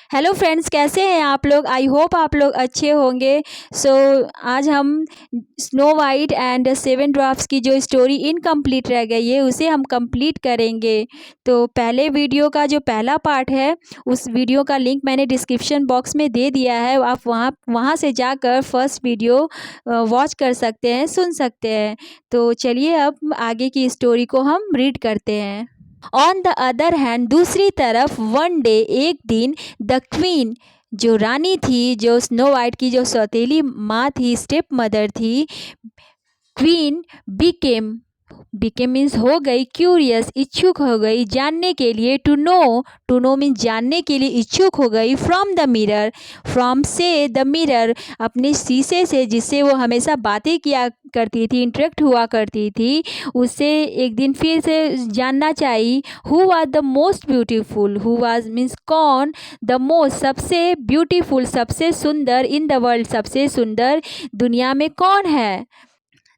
Hello friends, कैसे हैं आप लोग। आई होप आप लोग अच्छे होंगे। सो आज हम snow white and seven dwarfs की जो स्टोरी इनकम्प्लीट रह गई है उसे हम कंप्लीट करेंगे। तो पहले वीडियो का जो पहला पार्ट है उस वीडियो का लिंक मैंने डिस्क्रिप्शन बॉक्स में दे दिया है। आप वहाँ से जाकर फर्स्ट वीडियो वॉच कर सकते हैं, सुन सकते हैं। तो चलिए अब आगे की स्टोरी को हम रीड करते हैं। ऑन द अदर हैंड, दूसरी तरफ, वन डे, एक दिन, द क्वीन जो रानी थी, जो स्नो वाइट की जो सौतेली माँ थी, स्टेप मदर थी, क्वीन बिकेम मीन्स हो गई, क्यूरियस इच्छुक हो गई, जानने के लिए, टू नो मीन्स जानने के लिए इच्छुक हो गई, फ्रॉम द मिरर, फ्रॉम से द मिरर अपने शीशे से जिससे वो हमेशा बातें किया करती थी, इंटरेक्ट हुआ करती थी, उससे एक दिन फिर से जानना चाहिए who was the most beautiful, who was means कौन, द मोस्ट सबसे ब्यूटीफुल सबसे सुंदर, इन द वर्ल्ड सबसे सुंदर दुनिया में कौन है।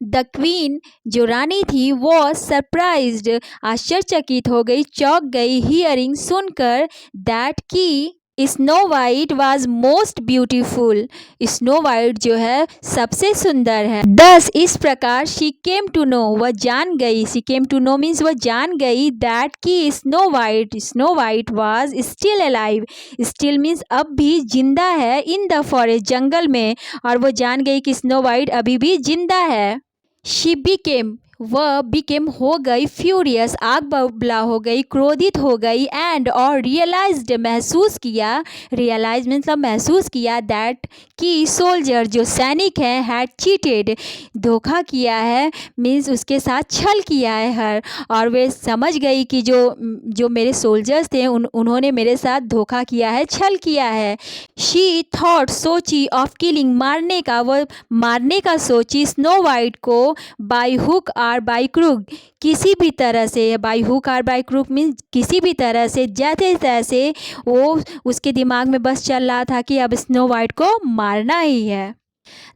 द क्वीन जो रानी थी वो सरप्राइज्ड आश्चर्यचकित हो गई, चौंक गई, हियरिंग सुनकर, दैट की Snow White was most beautiful, snow white जो है सबसे सुंदर है। दस इस प्रकार, शी केम टू नो वह जान गई, she came to know means वह जान गई, दैट की Snow White was still alive, still means अब भी जिंदा है, इन द फॉरेस्ट जंगल में, और वो जान गई कि स्नो वाइट अभी भी जिंदा है। शी बिकेम वह बिकेम हो गई, फ्यूरियस आग बबूला हो गई, क्रोधित हो गई, एंड और रियलाइज्ड महसूस किया, रियलाइज मतलब महसूस किया, दैट कि सोल्जर जो सैनिक है, हैड चीटेड धोखा किया है, मीन्स उसके साथ छल किया है हर, और वे समझ गई कि जो मेरे सोल्जर्स थे उन्होंने मेरे साथ धोखा किया है, छल किया है। शी थॉट सोची, ऑफ किलिंग मारने का, वह मारने का सोची, स्नो वाइट को, by hook or by crook किसी भी तरह से, by hook or by crook means किसी भी तरह से, जैसे तैसे वो उसके दिमाग में बस चल रहा था कि अब स्नो वाइट को मारना ही है।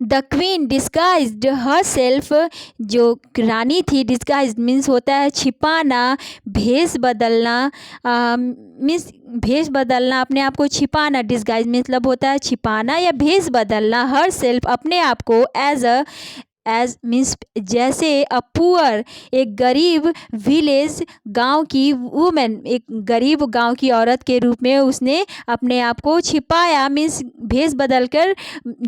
The queen disguised her self जो रानी थी, डिस्गाइज्ड मीन्स होता है छिपाना, भेष बदलना, मीन्स भेष बदलना, अपने आप को छिपाना, डिस्गाइज मतलब होता है छिपाना या भेष बदलना, हर सेल्फ अपने आप को, एज मीन्स जैसे, अ पुअर एक गरीब, विलेज गांव की वुमेन एक गरीब गांव की औरत के रूप में उसने अपने आप को छिपाया, मीन्स भेष बदल कर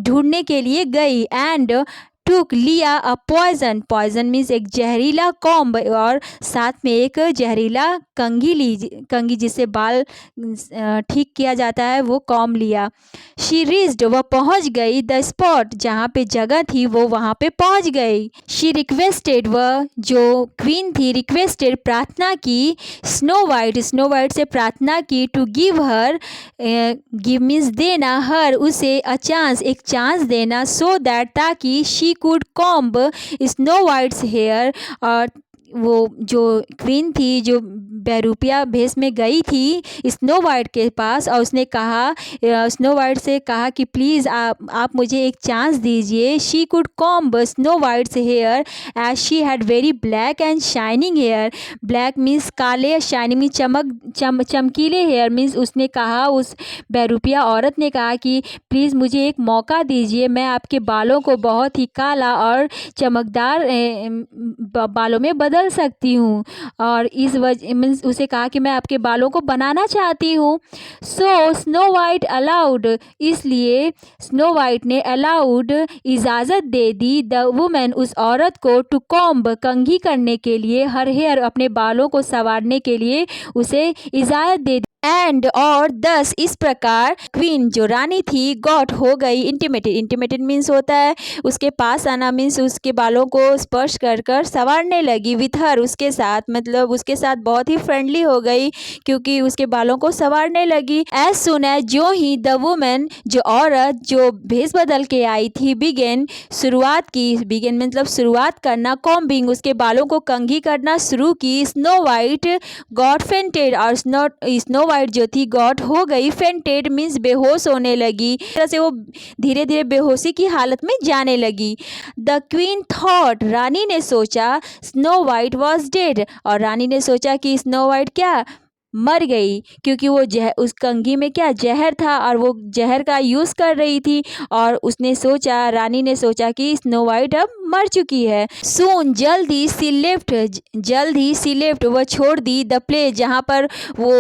ढूंढने के लिए गई, एंड टुक लिया, अ पॉइजन मीन्स एक जहरीला कॉम्ब, और साथ में एक जहरीला कंघी जिससे बाल ठीक किया जाता है, वो कॉम्ब लिया। शी रीच्ड वह पहुंच गई, द स्पॉट जहाँ पे जगह थी वो वहाँ पे पहुंच गई। शी रिक्वेस्टेड वह जो क्वीन थी, रिक्वेस्टेड प्रार्थना की, स्नो वाइट से प्रार्थना की, to give her give means देना, हर उसे, अ चांस एक चांस देना, सो दैट ताकि, she could comb Snow White's hair, और वो जो क्वीन थी जो बहरूपिया भेष में गई थी स्नो वाइट के पास, और उसने कहा, स्नो वाइट से कहा कि प्लीज़ आप मुझे एक चांस दीजिए। She could comb Snow White's hair as she had very black and shining hair, black means काले, शाइनिंग मीन्स चमकीले हेयर, मीन्स उसने कहा, उस बहरूपिया औरत ने कहा कि प्लीज़ मुझे एक मौका दीजिए, मैं आपके बालों को बहुत ही काला और चमकदार बालों में बदल सकती हूँ, और इस वजह मीन्स उसे कहा कि मैं आपके बालों को बनाना चाहती हूँ। सो स्नो वाइट अलाउड इसलिए स्नो वाइट ने अलाउड इजाज़त दे दी, द वुमेन उस औरत को, टू कॉम्ब कंघी करने के लिए, हर हेयर अपने बालों को संवारने के लिए उसे इजाज़त दे दी। एंड और दस इस प्रकार, क्वीन जो रानी थी, गॉट हो गई, इंटीमेटेड मीन्स होता है उसके पास आना, मीन्स उसके बालों को स्पर्श कर कर संवारने लगी, विथ हर उसके साथ, मतलब उसके साथ बहुत ही फ्रेंडली हो गई क्योंकि उसके बालों को संवारने लगी। एज सुन एज जो ही, द वुमेन जो औरत जो भेष बदल के आई थी, बिगेन शुरुआत की, बिगेन मतलब शुरुआत करना, कॉम्बिंग उसके बालों को कंघी करना शुरू की, स्नो वाइट गॉट फेंटेड और स्नो वाइट जो थी गॉट हो गई, फेंटेड मीन्स बेहोश होने लगी, तरह से वो धीरे धीरे बेहोशी की हालत में जाने लगी। द क्वीन थॉट रानी ने सोचा, स्नो वाइट वॉज डेड और रानी ने सोचा कि स्नो वाइट क्या मर गई, क्योंकि वो उस कंघी में क्या जहर था और वो जहर का यूज़ कर रही थी। और उसने सोचा, रानी ने सोचा कि स्नो वाइट अब मर चुकी है। सून जल्दी सी लेफ्ट, वह छोड़ दी द प्लेस, जहाँ पर वो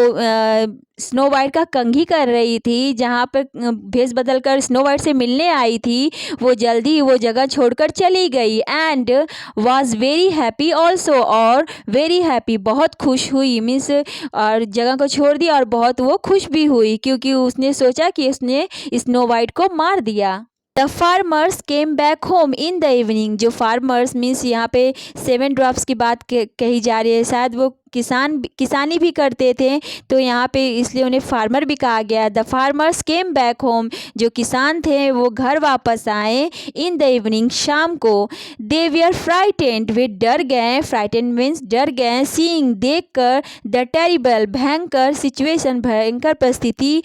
स्नो वाइट का कंघी कर रही थी, जहाँ पर भेष बदल कर स्नो वाइट से मिलने आई थी, वो जल्दी वो जगह छोड़कर चली गई। And was very happy also, और वेरी हैप्पी बहुत खुश हुई, मीन्स और जगह को छोड़ दिया और बहुत वो खुश भी हुई, क्योंकि उसने सोचा कि उसने स्नो वाइट को मार दिया। The farmers came back home in the evening, जो फार्मर्स मीन्स यहाँ पे 7 ड्रॉप्स की बात कही जा रही है, शायद वो किसानी भी करते थे, तो यहाँ पे इसलिए उन्हें फार्मर भी कहा गया। The farmers came back home, जो किसान थे वो घर वापस आए, इन द इवनिंग शाम को। दे वीआर फ्राइटेंड, वे डर गए, फ्राइटेंड मीन्स डर गए, सीइंग देख कर, द टेरिबल भयंकर सिचुएशन भयंकर परिस्थिति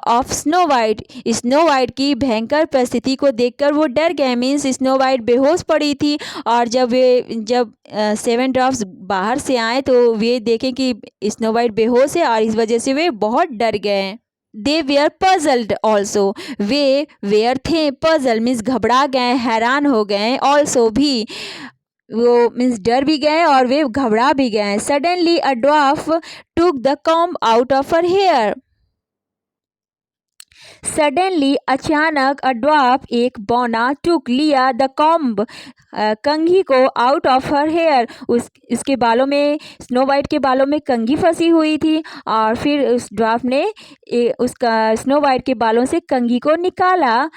ऑफ स्नो वाइट की भयंकर परिस्थिति को देखकर वो डर गए, मीन्स स्नो वाइट बेहोश पड़ी थी। और जब 7 ड्रॉप्स बाहर से आए तो वे देखें कि स्नो वाइट बेहोश है और इस वजह से वे बहुत डर गए। दे वेयर पजल्ड ऑल्सो, वे वेयर थे, पजल मीन्स घबरा गए, हैरान हो गए, ऑल्सो भी, वो मीन्स डर भी गए और वे घबरा भी गए। Suddenly a dwarf took the comb out of her hair, suddenly अचानक, अ ड्वार्फ एक बौना, टुक लिया, द कॉम्ब कंघी को, आउट ऑफ हर हेयर उसके बालों में, स्नो वाइट के बालों में कंघी फंसी हुई थी, और फिर उस ड्वार्फ ने उसका स्नो वाइट के बालों से कंघी को निकाला।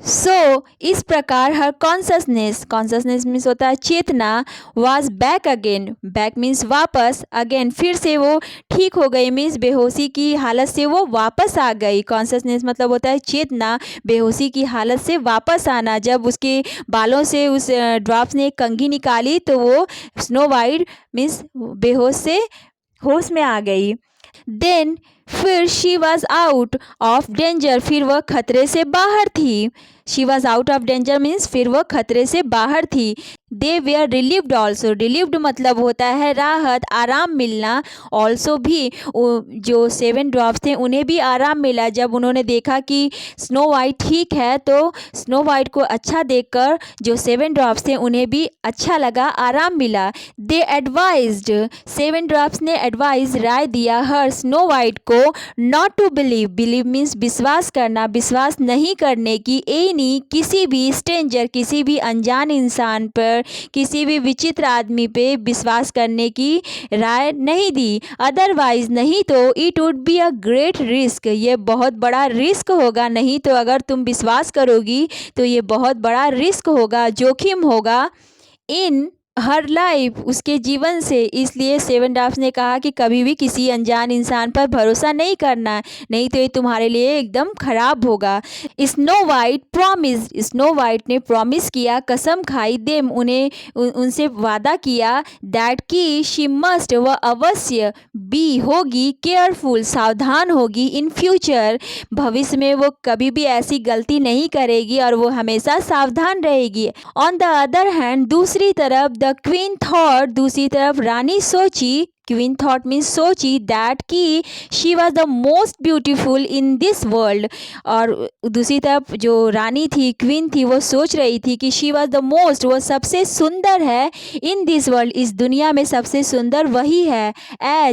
सो इस प्रकार हर कॉन्शसनेस मीन्स होता है चेतना, was back again, back means वापस, अगेन फिर से वो ठीक हो गई, मीन्स बेहोशी की हालत से वो वापस आ गई। कॉन्शसनेस मतलब होता है चेतना, बेहोशी की हालत से वापस आना। जब उसके बालों से उस ड्रॉप्स ने कंघी निकाली तो वो स्नो वाइट मीन्स बेहोश से होश में आ गई। देन फिर she was out of danger, फिर वह खतरे से बाहर थी। She was out of danger means फिर वह खतरे से बाहर थी। दे वेयर रिलीव्ड ऑल्सो, रिलीव्ड मतलब होता है राहत, आराम मिलना। ऑल्सो भी, जो 7 ड्रॉप्स थे उन्हें भी आराम मिला जब उन्होंने देखा कि स्नो वाइट ठीक है, तो स्नो वाइट को अच्छा देखकर जो 7 ड्रॉप्स थे उन्हें भी अच्छा लगा, आराम मिला। दे एडवाइज्ड, 7 ड्रॉप्स ने एडवाइज राय दिया हर स्नो वाइट को, नॉट टू बिलीव मीन्स विश्वास करना, विश्वास नहीं करने की, एनी किसी भी स्ट्रेंजर, किसी भी अनजान इंसान पर, किसी भी विचित्र आदमी पे विश्वास करने की राय नहीं दी। अदरवाइज नहीं तो it would be a great risk, ये बहुत बड़ा रिस्क होगा, नहीं तो अगर तुम विश्वास करोगी तो ये बहुत बड़ा रिस्क होगा, जोखिम होगा इन हर लाइफ, उसके जीवन से। इसलिए 7 ड्रॉप्स ने कहा कि कभी भी किसी अनजान इंसान पर भरोसा नहीं करना, नहीं तो ये तुम्हारे लिए एकदम खराब होगा। Snow white promise, snow White ने प्रॉमिस किया, कसम खाई, देम उन्हें उनसे वादा किया, दैट की शी मस्ट, वह अवश्य, बी होगी, केयरफुल सावधान होगी, इन फ्यूचर भविष्य में वो कभी भी ऐसी गलती नहीं करेगी और वो हमेशा सावधान रहेगी। ऑन द अदर हैंड, दूसरी तरफ, द क्वीन थॉट, दूसरी तरफ रानी सोची, क्वीन थॉट मीन्स सोची, दैट की she was the most beautiful in this world, और दूसरी तरफ जो रानी थी, क्वीन थी, वो सोच रही थी कि शी वॉज द मोस्ट, वो सबसे सुंदर है, इन दिस वर्ल्ड, इस दुनिया में सबसे सुंदर वही है।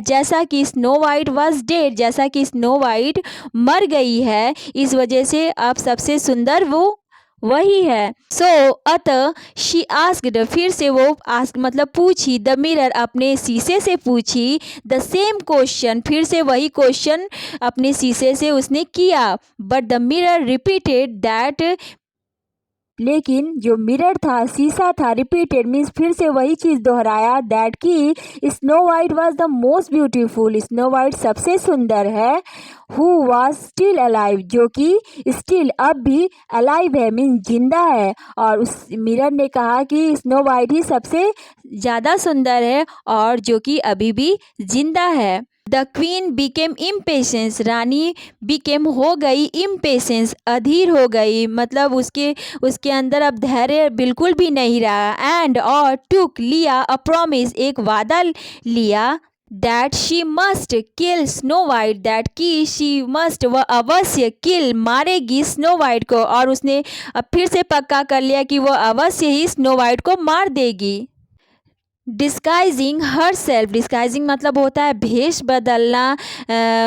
जैसा कि स्नो वाइट वॉज डेड, जैसा कि स्नो वाइट मर गई है, इस वजह से अब सबसे सुंदर वो वही है। सो अतः शी आस्क्ड, फिर से वो आस्क मतलब पूछी, द मिरर, अपने शीशे से पूछी, द सेम क्वेश्चन, फिर से वही क्वेश्चन अपने शीशे से उसने किया। But the mirror repeated that, लेकिन जो मिरर था, शीशा था, रिपीटेड मीन्स फिर से वही चीज़ दोहराया, दैट की Snow White was the most beautiful, snow white सबसे सुंदर है, हु वॉज स्टिल अलाइव, जो कि स्टिल अब भी अलाइव है मीन्स जिंदा है। और उस मिरर ने कहा कि स्नो वाइट ही सबसे ज़्यादा सुंदर है और जो कि अभी भी जिंदा है। The queen became impatience, Rani became हो गई, इम्पेशेंस अधीर हो गई, मतलब उसके अंदर अब धैर्य बिल्कुल भी नहीं रहा। एंड और टुक लिया, अ प्रॉमिस एक वादा लिया, that she must kill snow white, that की शी मस्ट, वह अवश्य किल मारेगी स्नो वाइट को, और उसने अब फिर से पक्का कर लिया कि वह अवश्य ही स्नो वाइट को मार देगी। डिस्गाइजिंग हर सेल्फ, डिस्गाइजिंग मतलब होता है भेष बदलना,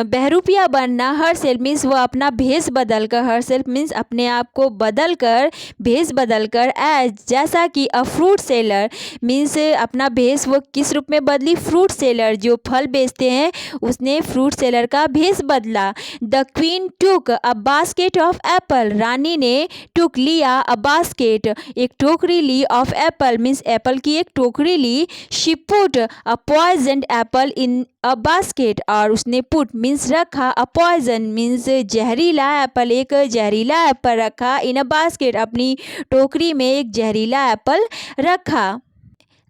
बहरूपिया बनना। हर सेल्फ मीन्स वो अपना भेष बदल कर, हर सेल्फ मीन्स अपने आप को बदल कर, भेष बदल कर, एज जैसा कि अ फ्रूट सेलर मीन्स अपना भेष वो किस रूप में बदली, फ्रूट सेलर जो फल बेचते हैं उसने फ्रूट सेलर का भेष बदला। The queen took a basket of apple, रानी ने टुक लिया, अ बास्केट एक टोकरी ली, ऑफ एप्पल मीन्स एप्पल की एक टोकरी ली। She put a poisoned apple in a basket, और उसने put मीन्स रखा, a poison मीन्स जहरीला, एप्पल एक जहरीला एप्पल रखा, in a basket अपनी टोकरी में एक जहरीला एप्पल रखा।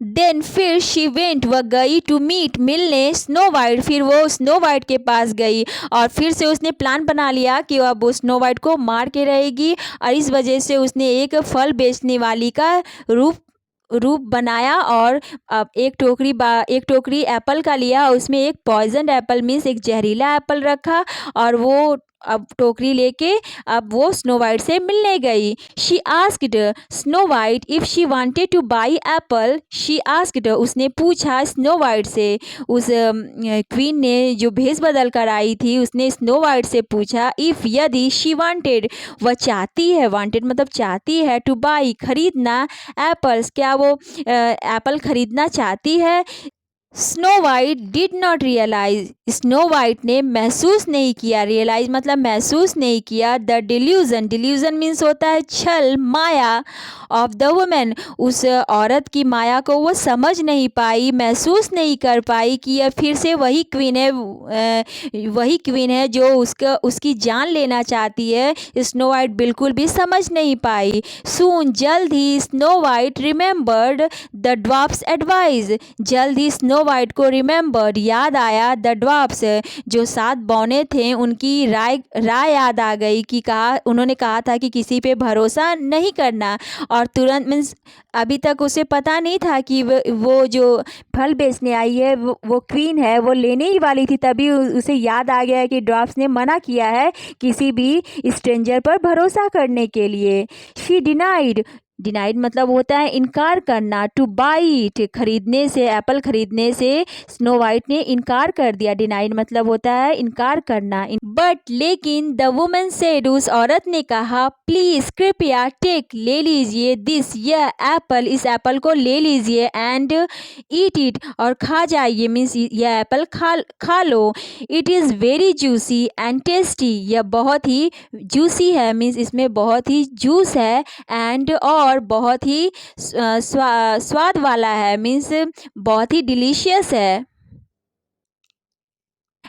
देन फिर शी वेंट, वह गई, टू मीट मिलने, स्नो वाइट, फिर वो स्नो वाइट के पास गई, और फिर से उसने प्लान बना लिया कि वह वो स्नो वाइट को मार के रहेगी, और इस वजह से उसने एक फल बेचने वाली का रूप बनाया, और अब एक टोकरी एप्पल का लिया, उसमें एक पॉइजन एप्पल मीन्स एक जहरीला एप्पल रखा, और वो अब टोकरी लेके अब वो स्नो वाइट से मिलने गई। She asked snow white if she wanted two by Apple, she asked उसने पूछा स्नो वाइट से, उस क्वीन ने जो भेष बदल कर आई थी उसने स्नो वाइट से पूछा, इफ यदि, शी वांटेड वह चाहती है, वांटेड मतलब चाहती है, टू बाई खरीदना, एप्पल्स क्या वो एप्पल खरीदना चाहती है। Snow White did not realise, Snow White ने महसूस नहीं किया, रियलाइज मतलब महसूस नहीं किया, द डिल्यूजन, डिल्यूजन मीन्स होता है छल, माया, ऑफ द वुमेन उस औरत की माया को वो समझ नहीं पाई, महसूस नहीं कर पाई कि यह फिर से वही क्वीन है, वही क्वीन है जो उसकी जान लेना चाहती है। स्नो वाइट बिल्कुल भी समझ नहीं पाई। सून जल्द ही Snow White remembered the dwarfs' advice, जल्द ही स्नो वाइट को रिमेंबर्ड याद आया, द ड्वार्फ्स जो 7 बौने थे उनकी राय याद आ गई कि उन्होंने कहा था कि किसी पे भरोसा नहीं करना, और तुरंत मीन्स अभी तक उसे पता नहीं था कि वो जो फल बेचने आई है वो क्वीन है, वो लेने ही वाली थी, तभी उसे याद आ गया कि ड्वार्फ्स ने मना किया है किसी भी स्ट्रेंजर पर भरोसा करने के लिए। शी डिनाइड, डिनाइड मतलब होता है इनकार करना, टू बाई इट खरीदने से, एप्पल खरीदने से स्नो वाइट ने इनकार कर दिया, डिनाइड मतलब होता है इनकार करना। बट लेकिन द वुमन सेड, उस औरत ने कहा, प्लीज कृपया टेक ले लीजिए, दिस यह एप्पल, इस एप्पल को ले लीजिए, एंड ईट इट और खा जाइए, मीन्स यह एप्पल खा लो, it is very juicy and tasty, यह बहुत ही जूसी है, मीन्स इसमें बहुत ही जूस है, एंड और बहुत ही स्वाद वाला है, मीन्स बहुत ही डिलीशियस है।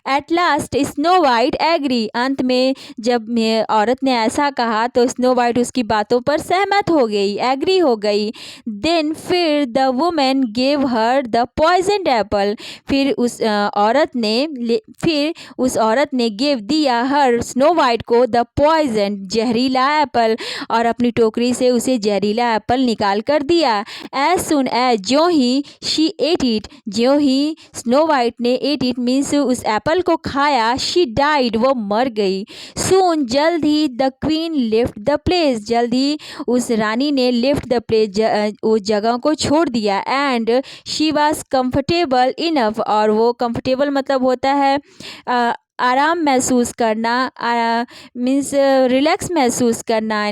At last Snow White agree, अंत में जब औरत ने ऐसा कहा तो स्नो वाइट उसकी बातों पर सहमत हो गई, एग्री हो गई। देन फिर the women gave her the poisoned Apple, फिर उस औरत ने गिव दिया हर स्नो वाइट को द पॉइजन जहरीला एप्पल, और अपनी टोकरी से उसे जहरीला एप्पल निकाल कर दिया। एज सुन एज ज्यों ही, शी एट इट ज्यों ही स्नो वाइट ने एट इट मीन्स उस एप्पल को खाया, शी डाइड वो मर गई। सून जल्द ही the queen left the place, जल्द ही उस रानी ने लेफ्ट द प्लेस उस जगह को छोड़ दिया, and she was comfortable enough, और वो कंफर्टेबल मतलब होता है आराम महसूस करना, मीन्स रिलैक्स महसूस करना,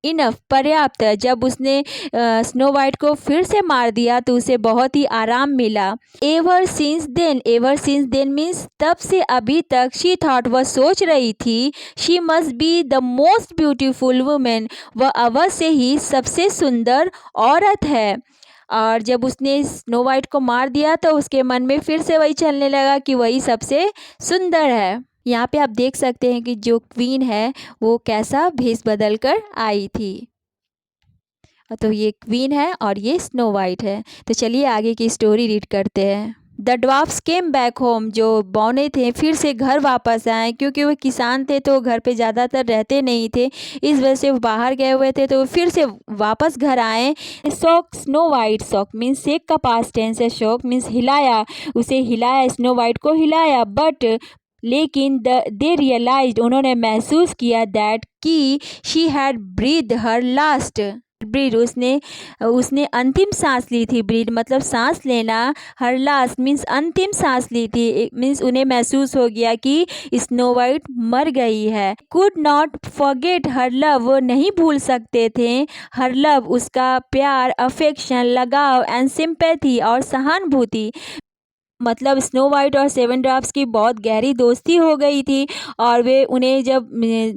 इनफ पर्याप्त। जब उसने स्नो वाइट को फिर से मार दिया तो उसे बहुत ही आराम मिला। एवर सिंस देन मीन्स तब से अभी तक, शी थॉट वह सोच रही थी, she must be the most beautiful women, वह अवश्य ही सबसे सुंदर औरत है। और जब उसने स्नो वाइट को मार दिया तो उसके मन में फिर से वही चलने लगा कि वही सबसे सुंदर है। यहाँ पे आप देख सकते हैं कि जो क्वीन है वो कैसा भेष बदल कर आई थी। तो ये क्वीन है और ये स्नो वाइट है। तो चलिए आगे की स्टोरी रीड करते हैं। The dwarfs came back home, जो बौने थे फिर से घर वापस आए, क्योंकि वो किसान थे तो घर पे ज़्यादातर रहते नहीं थे, इस वजह से वो बाहर गए हुए थे, तो फिर से वापस घर आए। Shock snow white, shock means shake का पास्ट टेंस है, शॉक मीन्स हिलाया, उसे हिलाया, स्नो वाइट को हिलाया, बट लेकिन दे रियलाइज्ड, उन्होंने महसूस किया दैट कि she had breath her last breath, उसने उसने अंतिम सांस ली थी। ब्रीड मतलब सांस लेना, हर लास्ट मीन्स अंतिम सांस ली थी, मीन्स उन्हें महसूस हो गया कि स्नो वाइट मर गई है। Could not forget her love, वो नहीं भूल सकते थे हर लव, उसका प्यार, अफेक्शन, लगाव, एंड सिंपैथी और सहानुभूति। मतलब स्नो वाइट और सेवन ड्वार्फ्स की बहुत गहरी दोस्ती हो गई थी, और वे उन्हें जब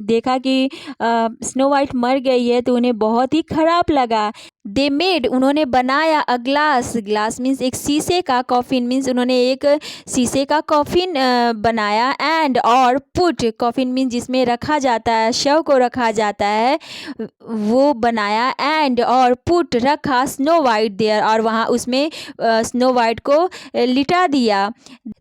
देखा कि स्नो वाइट मर गई है तो उन्हें बहुत ही खराब लगा। दे मेड, उन्होंने बनाया, अ ग्लास, ग्लास मीन्स एक शीशे का, कॉफिन मीन्स उन्होंने एक शीशे का कॉफिन बनाया, एंड और पुट, कॉफिन मीन्स जिसमें रखा जाता है, शव को रखा जाता है, वो बनाया, एंड और पुट रखा स्नो वाइट देयर, और वहाँ उसमें स्नो वाइट को लिटा दिया।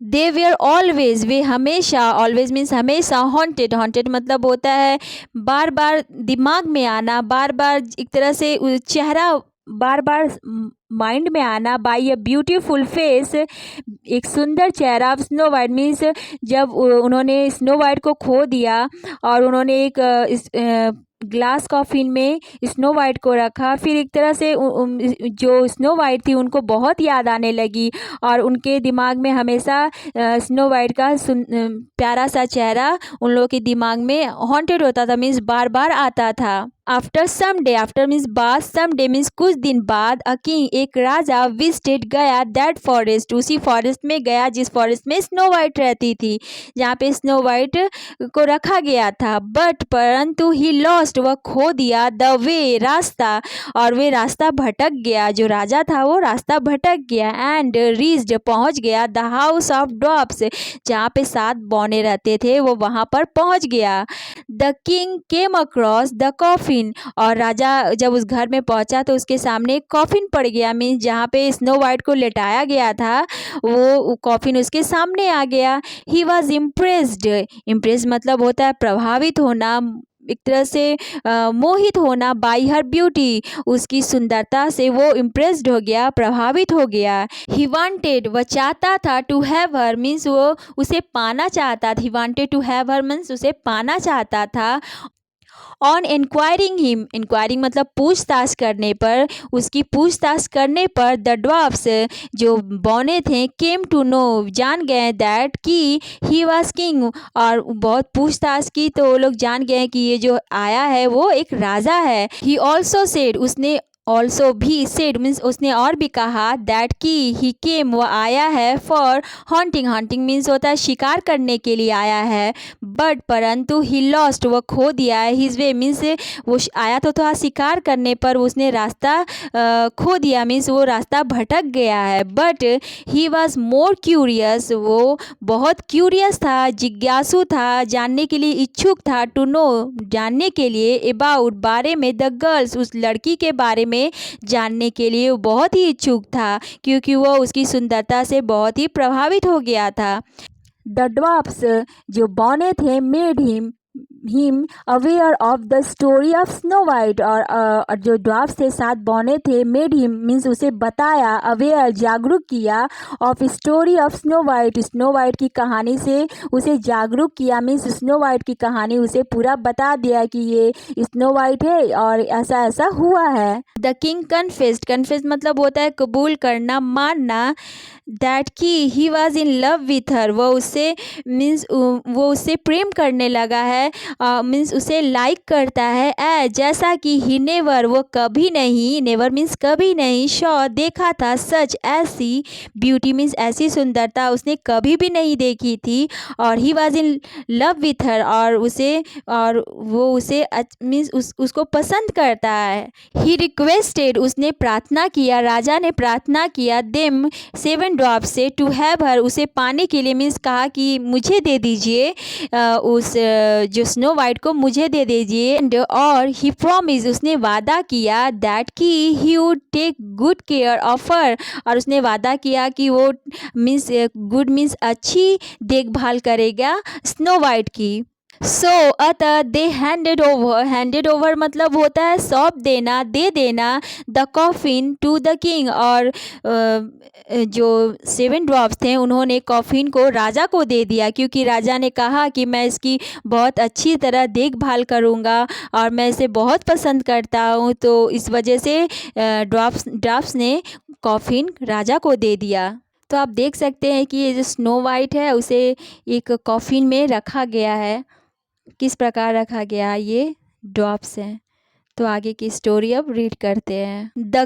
दे वेयर ऑलवेज, वे हमेशा, ऑलवेज मीन्स हमेशा, हॉन्टेड, हॉन्टेड मतलब होता है बार बार दिमाग में आना, बार बार एक तरह से चेहरा बार बार माइंड में आना, बाई अ ब्यूटीफुल फेस, एक सुंदर चेहरा। स्नो वाइट मीन्स जब उन्होंने स्नो वाइट को खो दिया और उन्होंने एक ग्लास कॉफिन में स्नो वाइट को रखा, फिर एक तरह से जो स्नो वाइट थी उनको बहुत याद आने लगी, और उनके दिमाग में हमेशा स्नो वाइट का प्यारा सा चेहरा उन लोगों के दिमाग में हॉन्टेड होता था, मीन्स बार बार आता था। After some day, after means बाद, सम डे मीन्स कुछ दिन बाद, अ किंग, एक राजा, विजिटेड, गया, दैट फॉरेस्ट, उसी फॉरेस्ट में गया जिस फॉरेस्ट में स्नो वाइट रहती थी, जहाँ पे स्नो वाइट को रखा गया था। बट परंतु ही लॉस्ट, वह खो दिया, द वे, रास्ता, और वे रास्ता भटक गया, जो राजा था वो रास्ता भटक गया, एंड रीच्ड, पहुँच गया, द हाउस ऑफ ड्वार्फ्स, जहाँ पे 7 बौने रहते थे वो वहाँ पर पहुँच गया। The king came across the coffin, और राजा जब उस घर में पहुंचा तो उसके सामने एक कॉफिन पड़ गया, मीन्स जहाँ पे स्नो वाइट को लेटाया गया था वो कॉफिन उसके सामने आ गया। ही वॉज इम्प्रेस्ड, इम्प्रेस मतलब होता है प्रभावित होना, एक तरह से मोहित होना, बाई हर ब्यूटी, उसकी सुंदरता से वो इम्प्रेस्ड हो गया, प्रभावित हो गया। ही वांटेड, वह चाहता था, टू हैव हर मीन्स वो उसे पाना चाहता था, he wanted to have her means उसे पाना चाहता था। ऑन इंक्वायरिंग हिम, इंक्वायरिंग मतलब पूछताछ करने पर, उसकी पूछताछ करने पर, द ड्वार्फ्स, जो बौने थे, केम टू नो, जान गए, दैट कि ही वाज किंग, और बहुत पूछताछ की तो वो लोग जान गए कि ये जो आया है वो एक राजा है। ही ऑल्सो सेड, उसने ऑल्सो भी, सेड मीन्स उसने और भी कहा, दैट कि ही केम, वो आया है, फॉर हॉन्टिंग, हॉन्टिंग मीन्स होता है शिकार करने के लिए आया है, बट परंतु ही लॉस्ट, वो खो दिया है, हिज वे मीन्स वो आया तो था शिकार करने पर उसने रास्ता खो दिया, मीन्स वो रास्ता भटक गया है। But he was more curious, वो बहुत क्यूरियस था, जिज्ञासु था, जानने के लिए इच्छुक था, टू नो, जानने के लिए, अबाउट, बारे में, द गर्ल्स, उस लड़की के बारे में जानने के लिए वो बहुत ही इच्छुक था, क्योंकि वो उसकी सुंदरता से बहुत ही प्रभावित हो गया था। द ड्वार्फ्स, जो बौने थे, made him aware of the story of snow white, और जो ड्वार्फ्स थे 7 बौने थे, मेड हिम मीन्स उसे बताया, अवेयर जागरूक किया, of story of snow white की कहानी से उसे जागरूक किया, मीन्स स्नो वाइट की कहानी उसे पूरा बता दिया कि ये स्नो वाइट है और ऐसा ऐसा हुआ है। द किंग कन्फेस्ड, कन्फेस्ड मतलब होता है कबूल करना, मानना, दैट कि he was in love with her, वो उससे मीन्स वो उससे प्रेम करने लगा है, मीन्स उसे लाइक करता है, जैसा कि ही नेवर, वो कभी नहीं, नेवर मीन्स कभी नहीं, शॉ, देखा था, सच, ऐसी, ब्यूटी मीन्स ऐसी सुंदरता उसने कभी भी नहीं देखी थी, और he was in love with her, और वो उसे मीन्स उसको पसंद करता है। ही रिक्वेस्टेड, उसने प्रार्थना किया, राजा ने प्रार्थना किया, देम 7 ड्वार्फ्स से, टू हैव हर, उसे पाने के लिए, मीन्स कहा कि मुझे दे दीजिए उस जो स्नो वाइट को मुझे दे दीजिए। और ही प्रॉमिस, उसने वादा किया दैट कि he would take good care of her, और उसने वादा किया कि वो मीन्स गुड मीन्स अच्छी देखभाल करेगा स्नो वाइट की। सो अतः दे हैंडेड ओवर मतलब होता है सौंप देना, दे देना, the coffin to the king, और जो 7 ड्वार्फ्स थे उन्होंने कॉफिन को राजा को दे दिया, क्योंकि राजा ने कहा कि मैं इसकी बहुत अच्छी तरह देखभाल करूँगा और मैं इसे बहुत पसंद करता हूँ। तो इस वजह से ड्वार्फ्स ने कॉफिन राजा को दे दिया। तो आप देख सकते हैं कि ये जो स्नो वाइट है उसे एक कॉफिन में रखा गया है। किस प्रकार रखा गया, ये ड्रॉप्स हैं। तो आगे की स्टोरी अब रीड करते हैं। द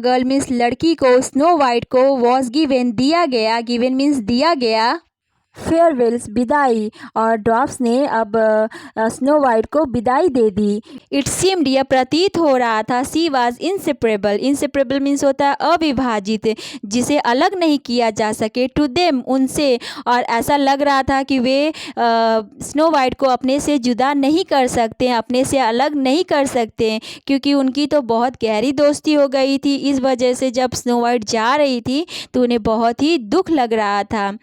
गर्ल मीन्स लड़की को, स्नो वाइट को वॉज गिवेन दिया गया, गिवेन मीन्स दिया गया, फेयरवेल्स विदाई, और ड्वार्फ्स ने अब स्नो वाइट को विदाई दे दी। इट सीम्ड, यह प्रतीत हो रहा था, she was inseparable, inseparable means होता है अविभाजित, जिसे अलग नहीं किया जा सके, टू देम उनसे, और ऐसा लग रहा था कि वे स्नो वाइट को अपने से जुदा नहीं कर सकते, अपने से अलग नहीं कर सकते, क्योंकि उनकी तो बहुत गहरी दोस्ती हो गई थी। इस वजह से जब स्नो वाइट जा रही थी तो उन्हें बहुत ही दुख लग रहा था।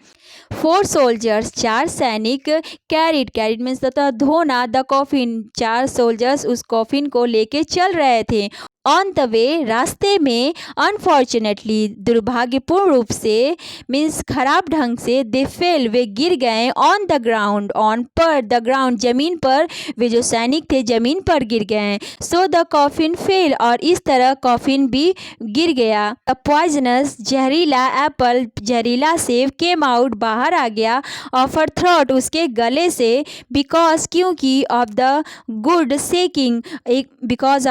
4 सोल्जर्स, 4 सैनिक, कैरिड मीन्स होता धोना, द कॉफिन, 4 सोल्जर्स उस कॉफिन को लेके चल रहे थे। ऑन द वे, रास्ते में, अनफॉर्चुनेटली, दुर्भाग्यपूर्ण रूप से, मीन्स खराब ढंग से, दे फेल, वे गिर गए, ऑन द ग्राउंड, ऑन पर, द ग्राउंड जमीन पर, वे जो सैनिक थे जमीन पर गिर गए। सो द कॉफिन फेल, और इस तरह कॉफिन भी गिर गया। अ पॉइजनस, जहरीला एप्पल, जहरीला सेब, केम आउट, बाहर आ गया, ऑफ हर थ्रोट, उसके गले से, बिकॉज, क्योंकि, ऑफ द गुड सेकिंग, एक बिकॉज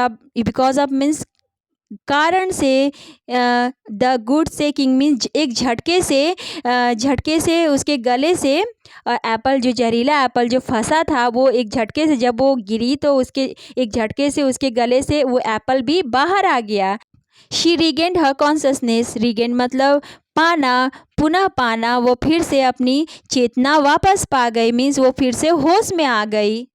ऑफ मीन्स कारण से, द गुड सेकिंग मीन्स एक झटके से उसके गले से एप्पल, जो जहरीला एप्पल जो फंसा था, वो एक झटके से जब वो गिरी तो उसके एक झटके से उसके गले से वो एप्पल भी बाहर आ गया। She regained her consciousness, regained मतलब पाना, पुनः पाना, वो फिर से अपनी चेतना वापस पा गई, मीन्स वो फिर से होश में आ गई।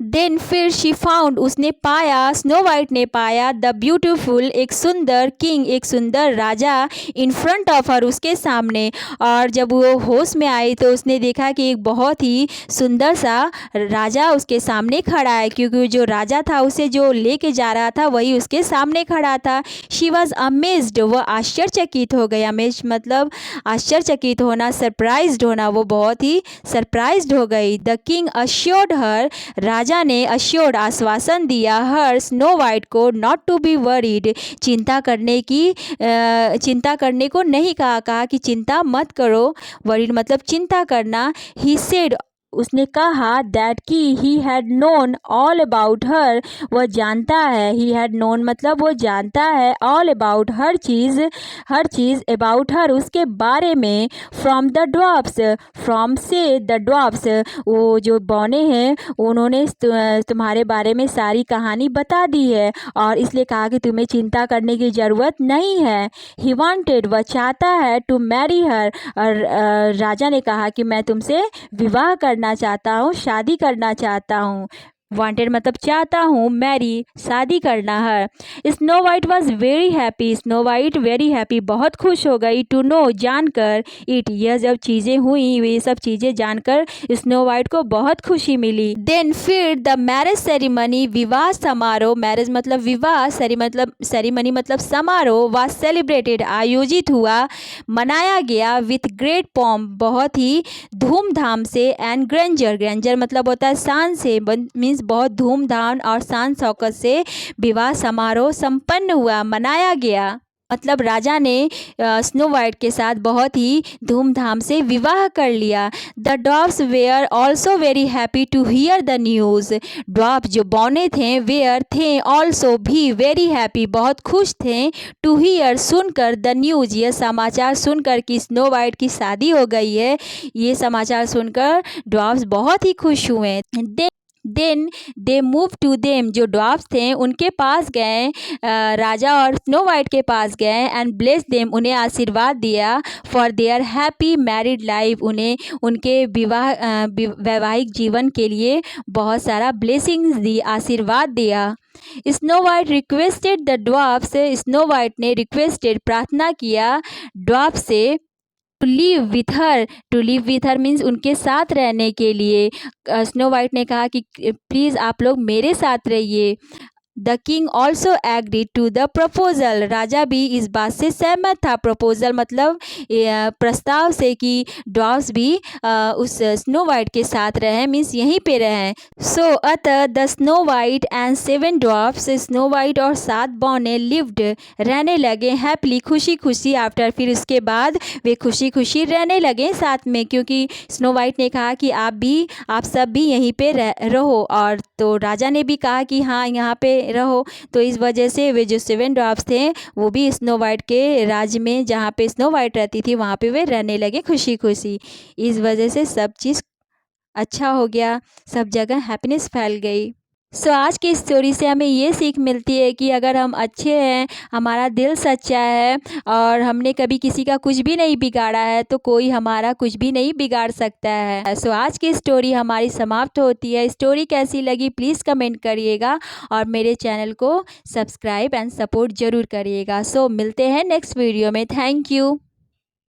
देन फिर शी फाउंड, उसने पाया, स्नो वाइट ने पाया, द ब्यूटीफुल, एक सुंदर, किंग, एक सुंदर राजा, इन फ्रंट ऑफ हर, उसके सामने। और जब वो होश में आई तो उसने देखा कि एक बहुत ही सुंदर सा राजा उसके सामने खड़ा है, क्योंकि जो राजा था उसे जो लेके जा रहा था वही उसके सामने खड़ा था। शी वॉज अमेज्ड, वह आश्चर्यचकित हो गई। अमेज मतलब आश्चर्यचकित होना, सरप्राइज्ड होना, वो बहुत ही सरप्राइज्ड हो गई। द किंग अश्योर्ड हर, राजा ने अश्योर्ड आश्वासन दिया, हर स्नो वाइट को, नॉट टू बी वरीड, चिंता करने को नहीं कहा कि चिंता मत करो, वरीड मतलब चिंता करना। ही सेड, उसने कहा, दैट कि he had known all about her, वह जानता है, ही हैड नोन मतलब वो जानता है, all about, her cheese about her, उसके बारे में, फ्रॉम द ड्वार्फ्स, फ्रॉम से द ड्वार्फ्स, वो जो बौने हैं उन्होंने तुम्हारे बारे में सारी कहानी बता दी है, और इसलिए कहा कि तुम्हें चिंता करने की ज़रूरत नहीं है। ही वांटेड, वह चाहता है, टू मैरी हर, और राजा ने कहा कि मैं तुमसे विवाह करना चाहता हूँ, शादी करना चाहता हूँ। वांटेड मतलब चाहता हूँ, मैरी शादी करना है। Snow White was very happy, snow white very happy बहुत खुश हो गई, टू नो जानकर, इट यह जब चीज़ें हुई, ये सब चीज़ें जानकर स्नो वाइट को बहुत खुशी मिली। देन फिर द मैरिज सेरेमनी, विवाह समारोह, मैरिज मतलब विवाह, सेरेमनी मतलब समारोह, वाज सेलिब्रेटेड आयोजित हुआ, मनाया गया, विथ ग्रेट पॉम्प बहुत ही धूमधाम से, एंड ग्रेंजर मतलब होता है शान से, मीन्स बहुत धूमधाम और शान शौकत से विवाह समारोह संपन्न हुआ, मनाया गया। मतलब राजा ने स्नो वाइट के साथ बहुत ही धूमधाम से विवाह कर लिया। The dwarfs were also very happy to hear the news, dwarf जो बौने थे, वेयर थे, ऑल्सो भी, वेरी हैप्पी बहुत खुश थे, टू हियर सुनकर, द न्यूज़ यह समाचार सुनकर कि स्नो वाइट की शादी हो गई है, ये समाचार सुनकर ड्वार्फ्स बहुत ही खुश हुए। Then they move to them, जो ड्वार्फ्स थे उनके पास गए, राजा और स्नो वाइट के पास गए, एंड ब्लेस देम, उन्हें आशीर्वाद दिया, for their happy married life, उन्हें उनके वैवाहिक जीवन के लिए बहुत सारा ब्लेसिंग्स दी, आशीर्वाद दिया। Snow White requested the dwarfs, Snow White ने रिक्वेस्टेड, प्रार्थना किया ड्वार्फ से, to live with her means उनके साथ रहने के लिए। स्नो वाइट ने कहा कि प्लीज़ आप लोग मेरे साथ रहिए। The king also agreed to the proposal, राजा भी इस बात से सहमत था। प्रपोजल मतलब प्रस्ताव से कि ड्वार्फ्स भी उस स्नो वाइट के साथ रहें, मीन्स यहीं पे रहें। सो अतः the snow white and 7 dwarfs, Snow white और 7 बौने लिव्ड, रहने लगे हैप्पीली, खुशी खुशी, आफ्टर, फिर उसके बाद वे खुशी खुशी रहने लगे साथ में, क्योंकि स्नो वाइट ने कहा कि आप सब भी यहीं पे रहो, और तो राजा ने भी कहा कि हाँ यहाँ पे रहो। तो इस वजह से वे जो 7 ड्वार्फ्स थे वो भी स्नो वाइट के राज्य में, जहाँ पे स्नो वाइट रहती थी, वहाँ पे वे रहने लगे खुशी खुशी। इस वजह से सब चीज़ अच्छा हो गया, सब जगह हैप्पीनेस फैल गई। सो आज की स्टोरी से हमें ये सीख मिलती है कि अगर हम अच्छे हैं, हमारा दिल सच्चा है और हमने कभी किसी का कुछ भी नहीं बिगाड़ा है, तो कोई हमारा कुछ भी नहीं बिगाड़ सकता है। सो आज की स्टोरी हमारी समाप्त होती है। स्टोरी कैसी लगी प्लीज़ कमेंट करिएगा और मेरे चैनल को सब्सक्राइब एंड सपोर्ट ज़रूर करिएगा। सो मिलते हैं नेक्स्ट वीडियो में। Thank you.